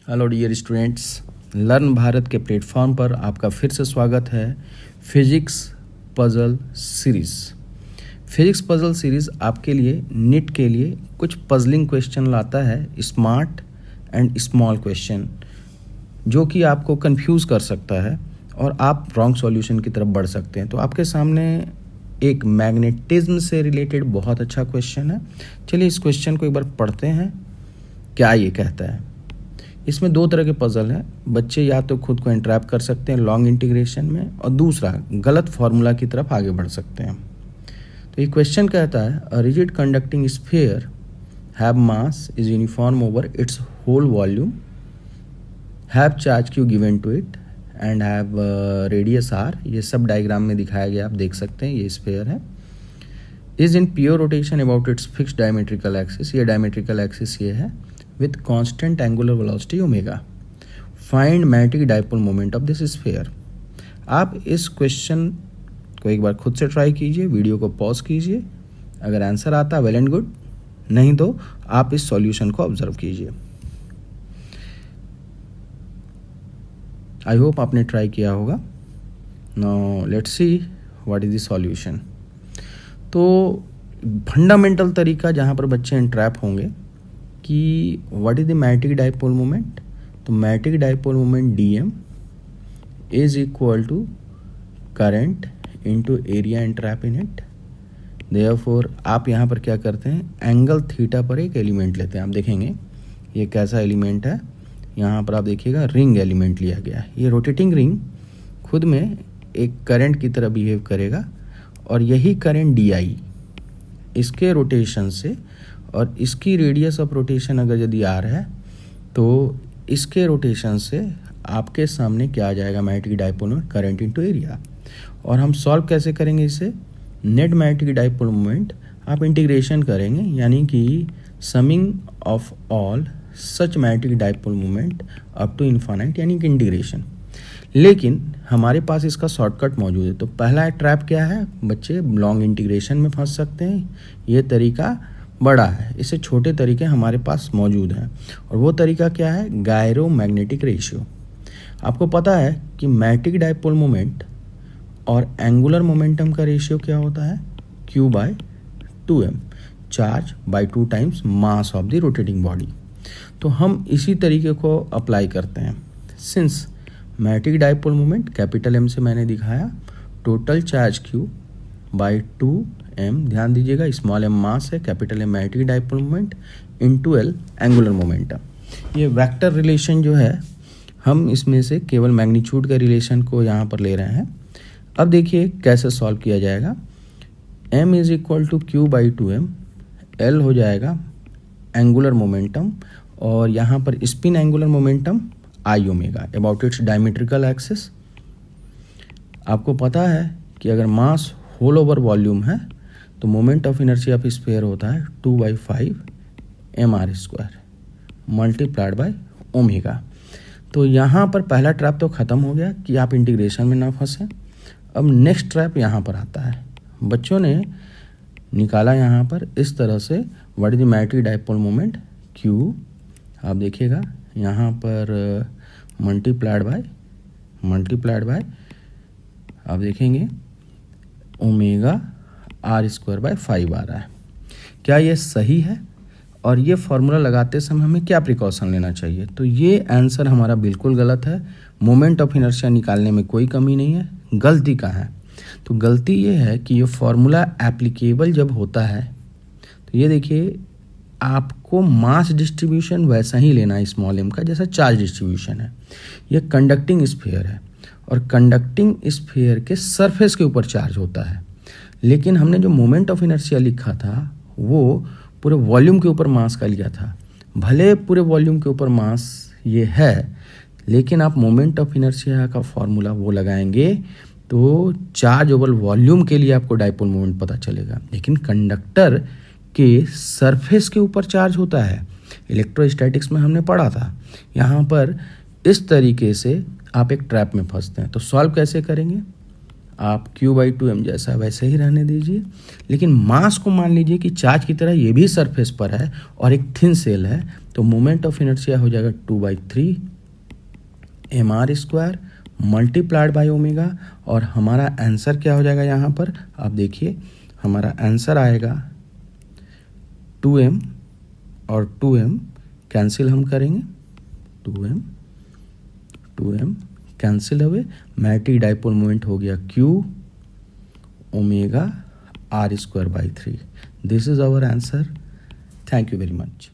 Hello dear students, learn Bharat के platform पर आपका फिर से स्वागत है। Physics puzzle series. Physics puzzle series आपके लिए नीट के लिए कुछ पजलिंग क्वेश्चन लाता है, स्मार्ट एंड स्मॉल क्वेश्चन, जो कि आपको कंफ्यूज कर सकता है और आप रॉन्ग सॉल्यूशन की तरफ बढ़ सकते हैं। तो आपके सामने एक मैग्नेटिज्म से रिलेटेड बहुत अच्छा क्वेश्चन है। चलिए इस क्वेश्चन को एक बार पढ़ते हैं, क्या ये कहता है। इसमें दो तरह के पजल हैं। बच्चे या तो खुद को एंट्रैप कर सकते हैं लॉन्ग इंटीग्रेशन में, और दूसरा गलत फॉर्मूला की तरफ आगे बढ़ सकते हैं। तो ये क्वेश्चन कहता है, a rigid conducting sphere have mass is uniform over its whole volume, have charge Q given to it and have radius R. ये सब डायग्राम में दिखाया गया, आप देख सकते हैं। ये स्फीयर है, is in pure rotation about it's fixed diametrical axis. ये डायमेट्रिकल एक्सिस ये है, with constant angular velocity omega. Find magnetic dipole moment of this sphere. आप इस क्वेश्चन को एक बार खुद से ट्राई कीजिए, वीडियो को पॉज कीजिए। अगर आंसर आता है वेल एंड गुड, नहीं तो आप इस सॉल्यूशन को ऑब्जर्व कीजिए। आई होप आपने ट्राई किया होगा। Now let's see what is the solution. तो फंडामेंटल तरीका जहाँ पर बच्चे एंट्रैप होंगे कि what is the magnetic dipole moment. तो magnetic dipole moment DM is equal to current into area entrap in it. Therefore आप यहाँ पर क्या करते हैं, एंगल थीटा पर एक एलिमेंट लेते हैं। आप देखेंगे ये कैसा एलिमेंट है, यहाँ पर आप देखिएगा रिंग एलिमेंट लिया गया है। ये रोटेटिंग रिंग खुद में एक करंट की तरह बिहेव करेगा, और यही करंट डी आई इसके रोटेशन से, और इसकी रेडियस ऑफ रोटेशन अगर यदि आर है तो इसके रोटेशन से आपके सामने क्या आ जाएगा, magnetic dipole moment current into area. और हम सॉल्व कैसे करेंगे इसे, नेट मैग्नेटिक डाइपोल मोमेंट आप इंटीग्रेशन करेंगे, यानी कि summing of all such magnetic dipole moment up to infinite, यानी कि इंटीग्रेशन। लेकिन हमारे पास इसका शॉर्टकट मौजूद है। तो पहला ट्रैप क्या है, बच्चे लॉन्ग इंटीग्रेशन में फंस सकते हैं। ये तरीका बड़ा है, इससे छोटे तरीके हमारे पास मौजूद हैं। और वो तरीका क्या है, गायरो मैग्नेटिक रेशियो। आपको पता है कि मैग्नेटिक डाइपोल मोमेंट और एंगुलर मोमेंटम का रेशियो क्या होता है, Q/2m, charge by 2 times mass of the rotating body. तो हम इसी तरीके को अप्लाई करते हैं। Since magnetic dipole moment capital M से मैंने दिखाया, टोटल चार्ज Q/2m, ध्यान दीजिएगा स्मॉल m मास है, capital M magnetic dipole moment, into L angular momentum. ये वेक्टर रिलेशन जो है, हम इसमें से केवल मैग्नीट्यूड के रिलेशन को यहाँ पर ले रहे हैं। अब देखिए कैसे सॉल्व किया जाएगा। m is equal to Q/2m, L हो जाएगा एंगुलर मोमेंटम, और यहाँ पर spin angular momentum I omega about its diametrical axis. आपको पता है कि अगर मास होल ओवर वॉल्यूम है तो moment of inertia of sphere होता है 2/5 mr² मल्टीप्लाइड बाय ओमेगा। तो यहाँ पर पहला ट्रैप तो ख़त्म हो गया कि आप इंटीग्रेशन में ना फंसें। अब नेक्स्ट ट्रैप यहाँ पर आता है। बच्चों ने निकाला यहाँ पर इस तरह से, what is the magnetic dipole moment Q, आप देखिएगा यहाँ पर मल्टीप्लाइड बाय आप देखेंगे ओमेगा r²/5 आ रहा है। क्या ये सही है? और ये फॉर्मूला लगाते समय हमें क्या प्रिकॉशन लेना चाहिए? तो ये आंसर हमारा बिल्कुल गलत है। मोमेंट ऑफ इनर्शिया निकालने में कोई कमी नहीं है। गलती कहाँ है? तो गलती ये है कि ये फॉर्मूला एप्लीकेबल जब होता है तो ये देखिए, आपको मास डिस्ट्रीब्यूशन वैसा ही लेना है स्मॉल m का, जैसा चार्ज डिस्ट्रीब्यूशन है। ये कंडक्टिंग स्फीयर है, और कंडक्टिंग स्फीयर के सरफेस के ऊपर चार्ज होता है। लेकिन हमने जो मोमेंट ऑफ इनर्शिया लिखा था वो पूरे वॉल्यूम के ऊपर मास का लिया था। भले पूरे वॉल्यूम के ऊपर मास ये है, लेकिन आप मोमेंट ऑफ इनर्शिया का फॉर्मूला वो लगाएंगे तो चार्ज ओवर वॉल्यूम के लिए आपको डाइपोल मोमेंट पता चलेगा। लेकिन कंडक्टर के सरफेस के ऊपर चार्ज होता है, इलेक्ट्रोस्टैटिक्स में हमने पढ़ा था। यहाँ पर इस तरीके से आप एक ट्रैप में फंसते हैं। तो सॉल्व कैसे करेंगे, आप Q/2m जैसा वैसे ही रहने दीजिए, लेकिन मास को मान लीजिए कि चार्ज की तरह ये भी सरफेस पर है और एक थिन सेल है, तो मोमेंट ऑफ इनर्शिया हो जाएगा 2/3 mr² मल्टीप्लाइड बाय ओमेगा, और हमारा आंसर क्या हो जाएगा यहाँ पर, आप देखिए हमारा आंसर आएगा 2m और 2m कैंसिल हम करेंगे, 2m कैंसिल हुए, मैग्नेटिक डाइपोल मोमेंट हो गया q omega r² by 3. This is our answer. Thank you very much.